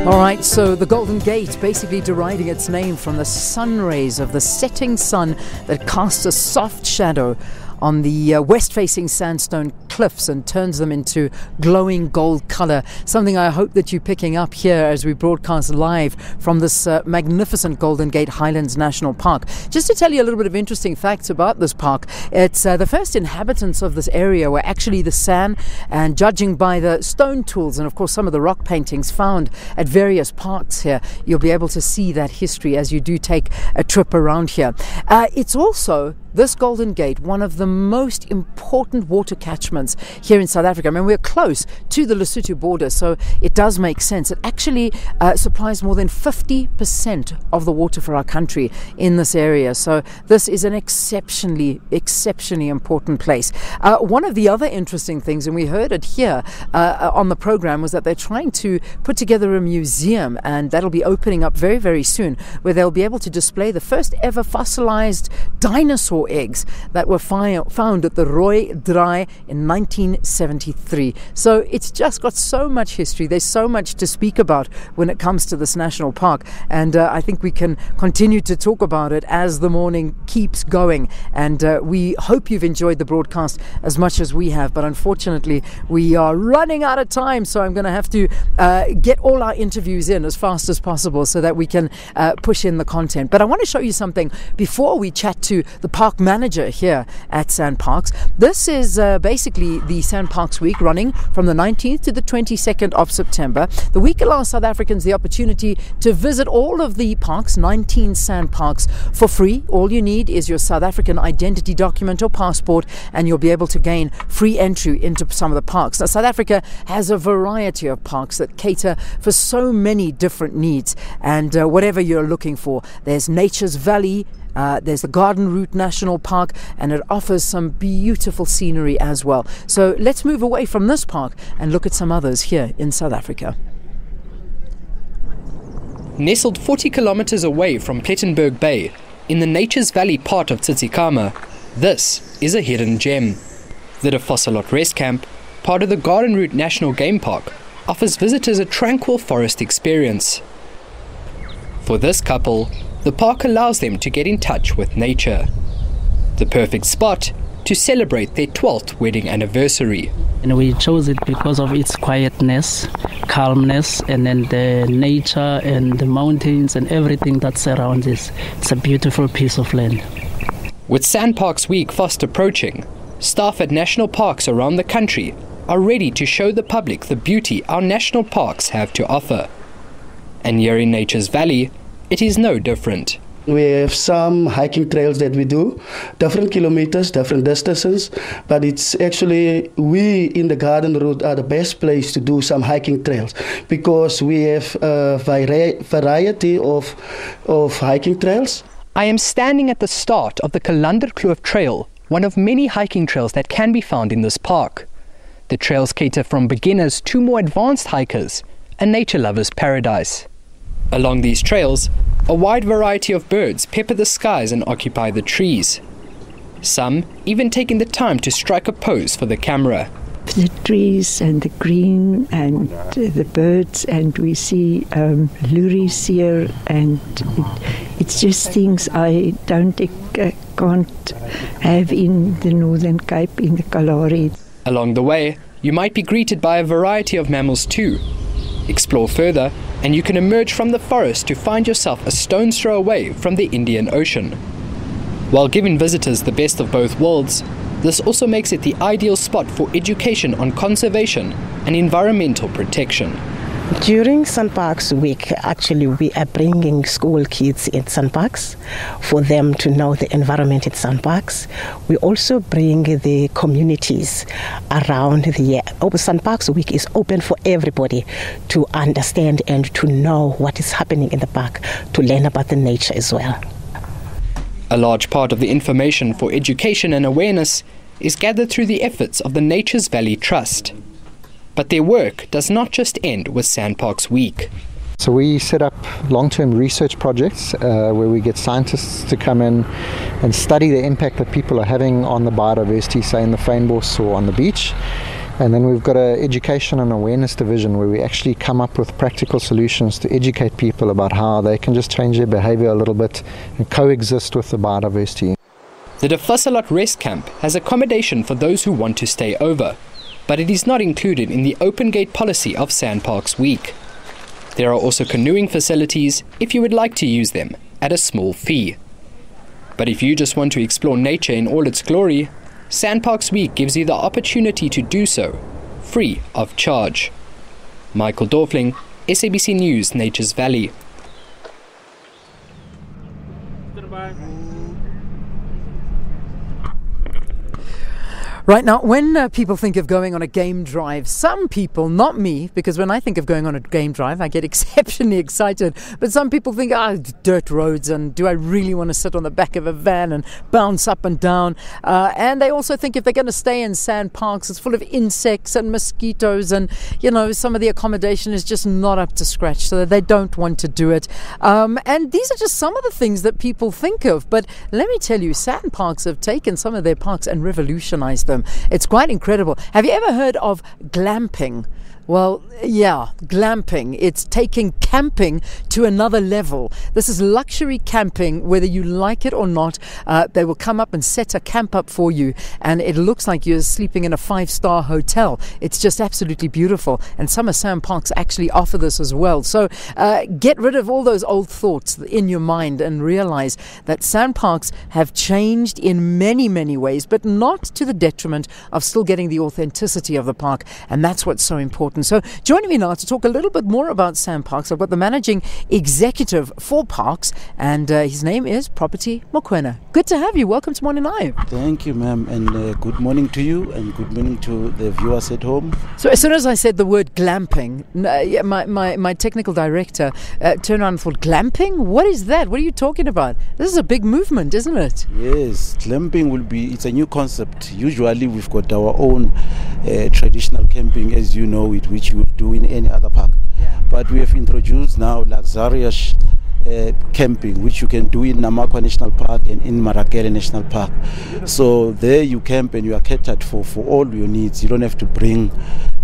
All right, so the Golden Gate basically deriving its name from the sun rays of the setting sun that casts a soft shadow on the west-facing sandstone cliffs and turns them into glowing gold colour, something I hope that you're picking up here as we broadcast live from this magnificent Golden Gate Highlands National Park. Just to tell you a little bit of interesting facts about this park, it's the first inhabitants of this area were actually the San, and judging by the stone tools and of course some of the rock paintings found at various parks here, you'll be able to see that history as you do take a trip around here. It's also, this Golden Gate, one of the most important water catchments here in South Africa. I mean, we're close to the Lesotho border, so it does make sense. It actually supplies more than 50% of the water for our country in this area. So this is an exceptionally important place. One of the other interesting things, and we heard it here on the program, was that they're trying to put together a museum, and that'll be opening up very, very soon, where they'll be able to display the first ever fossilized dinosaur eggs that were found at the Roy Draai in 1973. So it's just got so much history. There's so much to speak about when it comes to this national park, and I think we can continue to talk about it as the morning keeps going, and we hope you've enjoyed the broadcast as much as we have, but unfortunately we are running out of time, so I'm going to have to get all our interviews in as fast as possible so that we can push in the content. But I want to show you something before we chat to the park manager here at SANParks. This is basically the SANParks week, running from the 19th to the 22nd of September. The week allows South Africans the opportunity to visit all of the parks, 19 SANParks, for free. All you need is your South African identity document or passport, and you'll be able to gain free entry into some of the parks. Now, South Africa has a variety of parks that cater for so many different needs, and whatever you're looking for, there's Nature's Valley, there's the Garden Route National Park, and it offers some beautiful scenery as well. So let's move away from this park and look at some others here in South Africa. Nestled 40 kilometers away from Plettenberg Bay, in the Nature's Valley part of Tsitsikamma, this is a hidden gem. The De Vosselot Rest Camp, part of the Garden Route National Game Park, offers visitors a tranquil forest experience. For this couple, the park allows them to get in touch with nature. The perfect spot to celebrate their 12th wedding anniversary. And we chose it because of its quietness, calmness, and then the nature and the mountains and everything that surrounds it. It's a beautiful piece of land. With SANParks Week fast approaching, staff at national parks around the country are ready to show the public the beauty our national parks have to offer. And here in Nature's Valley, it is no different. We have some hiking trails that we do, different kilometers, different distances, but it's actually, we in the Garden Route are the best place to do some hiking trails because we have a variety of hiking trails. I am standing at the start of the Kalanderkloof Trail, one of many hiking trails that can be found in this park. The trails cater from beginners to more advanced hikers, a nature lover's paradise. Along these trails, a wide variety of birds pepper the skies and occupy the trees. Some even taking the time to strike a pose for the camera. The trees and the green and the birds, and we see lories here, and it's just things I can't have in the Northern Cape, in the Kalahari. Along the way, you might be greeted by a variety of mammals too. Explore further, and you can emerge from the forest to find yourself a stone's throw away from the Indian Ocean. While giving visitors the best of both worlds, this also makes it the ideal spot for education on conservation and environmental protection. During SANParks Week, actually, we are bringing school kids in SANParks for them to know the environment at SANParks. We also bring the communities around the SANParks Week is open for everybody to understand and to know what is happening in the park, to learn about the nature as well. A large part of the information for education and awareness is gathered through the efforts of the Nature's Valley Trust. But their work does not just end with SANParks Week. So we set up long-term research projects where we get scientists to come in and study the impact that people are having on the biodiversity, say in the fynbos or on the beach. And then we've got an education and awareness division where we actually come up with practical solutions to educate people about how they can just change their behavior a little bit and coexist with the biodiversity. The De Vassalot Rest Camp has accommodation for those who want to stay over, but it is not included in the open gate policy of SANParks Week. There are also canoeing facilities if you would like to use them at a small fee. But if you just want to explore nature in all its glory, SANParks Week gives you the opportunity to do so, free of charge. Michael Dorfling, SABC News, Nature's Valley. Right now, when people think of going on a game drive, some people, not me, because when I think of going on a game drive, I get exceptionally excited. But some people think, dirt roads, and do I really want to sit on the back of a van and bounce up and down? And they also think if they're going to stay in SANParks, it's full of insects and mosquitoes, and some of the accommodation is just not up to scratch, so they don't want to do it. And these are just some of the things that people think of. But let me tell you, SANParks have taken some of their parks and revolutionized them. It's quite incredible. Have you ever heard of glamping? Well, yeah, glamping. It's taking camping to another level. This is luxury camping, whether you like it or not. They will come up and set a camp up for you, and it looks like you're sleeping in a 5-star hotel. It's just absolutely beautiful, and some of SANParks actually offer this as well. So get rid of all those old thoughts in your mind and realize that SANParks have changed in many, many ways, but not to the detriment of still getting the authenticity of the park, and that's what's so important. So joining me now to talk a little bit more about SANParks, I've got the Managing Executive for Parks, and his name is Property Mokoena. Good to have you. Welcome to Morning Live. Thank you, ma'am, and good morning to you, and good morning to the viewers at home. So as soon as I said the word glamping, my technical director turned around and thought, glamping? What is that? What are you talking about? This is a big movement, isn't it? Yes, glamping it's a new concept. Usually we've got our own traditional camping, as you know, which you would do in any other park. Yeah. But we have introduced now luxurious camping, which you can do in Namakwa National Park and in Marakele National Park. So there you camp and you are catered for all your needs. You don't have to bring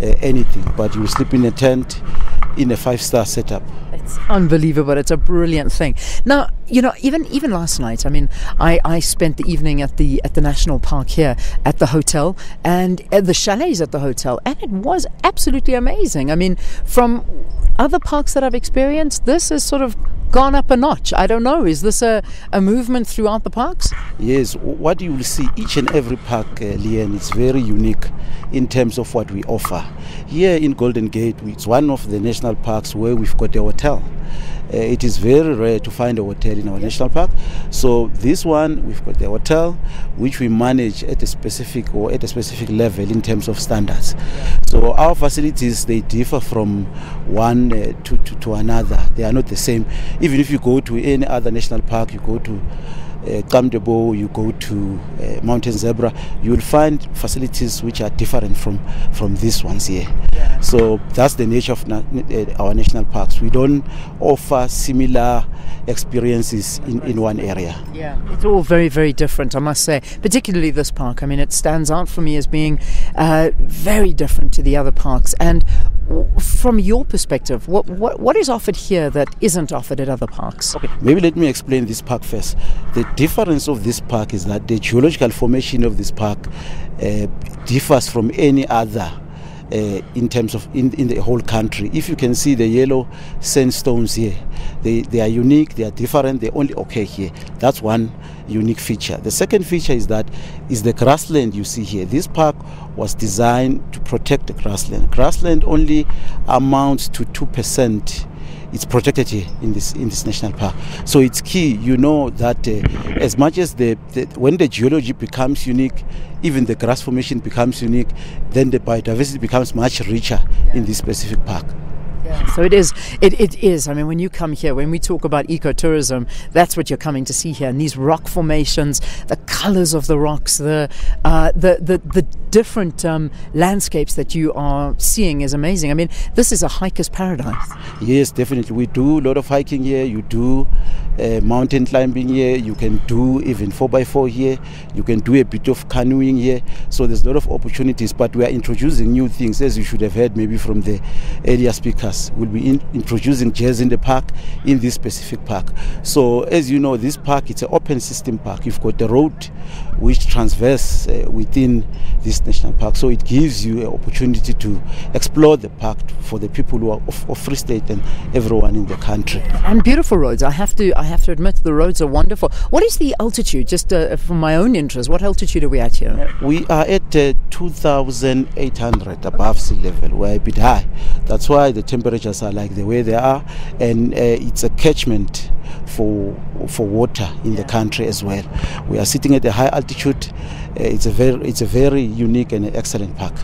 anything, but you sleep in a tent in a 5-star setup. It's unbelievable. It's a brilliant thing. Now, even last night, I spent the evening at the national park here at the hotel and at the chalets at the hotel, and it was absolutely amazing. From other parks that I've experienced, this has sort of gone up a notch. I don't know, is this a movement throughout the parks? Yes, what you will see each and every park, Leanne, it's very unique in terms of what we offer. Here in Golden Gate, it's one of the national parks where we've got a hotel. It is very rare to find a hotel in our national park. So this one, we've got the hotel, which we manage at a specific level in terms of standards. So our facilities, they differ from one to another. They are not the same. Even if you go to any other national park, you go to Kamdebo, you go to Mountain Zebra, you will find facilities which are different from these ones here. Yeah. So that's the nature of our national parks. We don't offer similar experiences in one area. Yeah, it's all very, very different, I must say. Particularly this park. It stands out for me as being very different to the other parks. And from your perspective, what is offered here that isn't offered at other parks? Okay, maybe let me explain this park first. The difference of this park is that the geological formation of this park differs from any other in terms of in the whole country. If you can see the yellow sandstones here, they are unique, they are different, they only occur here. That's one unique feature. The second feature is the grassland you see here. This park was designed to protect the grassland. Grassland only amounts to 2%. It's protected here in this national park. So it's key, that as much as when the geology becomes unique, even the grass formation becomes unique, then the biodiversity becomes much richer in this specific park. Yeah. So it is. It is. I mean, when you come here, when we talk about ecotourism, that's what you're coming to see here. And these rock formations, the colours of the rocks, the different landscapes that you are seeing is amazing. I mean, this is a hiker's paradise. Yes, definitely. We do a lot of hiking here. You do mountain climbing here. You can do even 4x4 here. You can do a bit of canoeing here. So there's a lot of opportunities. But we are introducing new things, as you should have heard maybe from the earlier speakers. We'll be introducing jazz in the park, in this specific park. So as you know, this park, it's an open system park. You've got the road which transverse within this national park. So it gives you an opportunity to explore the park for the people who are of Free State and everyone in the country. And beautiful roads. I have to admit, the roads are wonderful. What is the altitude? Just for my own interest, what altitude are we at here? We are at 2,800 above sea level. We're a bit high. That's why the temperatures are like the way they are, and it's a catchment for water in the country as well. We are sitting at a high altitude. It's a very unique and excellent park.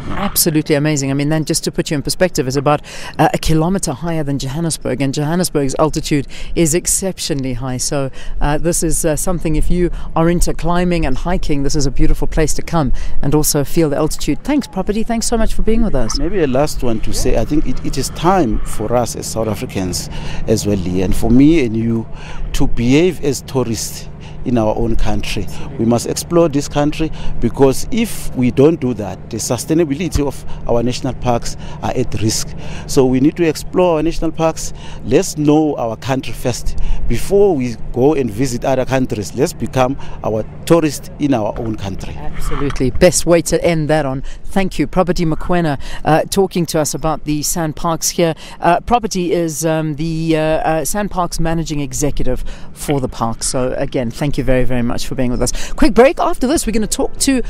Absolutely amazing. I mean, then just to put you in perspective, it's about a kilometre higher than Johannesburg, and Johannesburg's altitude is exceptionally high. So this is something, if you are into climbing and hiking, this is a beautiful place to come and also feel the altitude. Thanks, Property. Thanks so much for being with us. Maybe a last one to say, I think it is time for us as South Africans as well, Lee, and for me and you to behave as tourists in our own country. We must explore this country, because if we don't do that, the sustainability of our national parks are at risk. So we need to explore our national parks. Let's know our country first before we go and visit other countries. Let's become our tourists in our own country. Absolutely. Best way to end that on. Thank you. Property Mokoena talking to us about the SANParks here. Property is the SANParks Managing Executive for the park. So again, thank you very, very much for being with us. Quick break. After this, we're going to talk to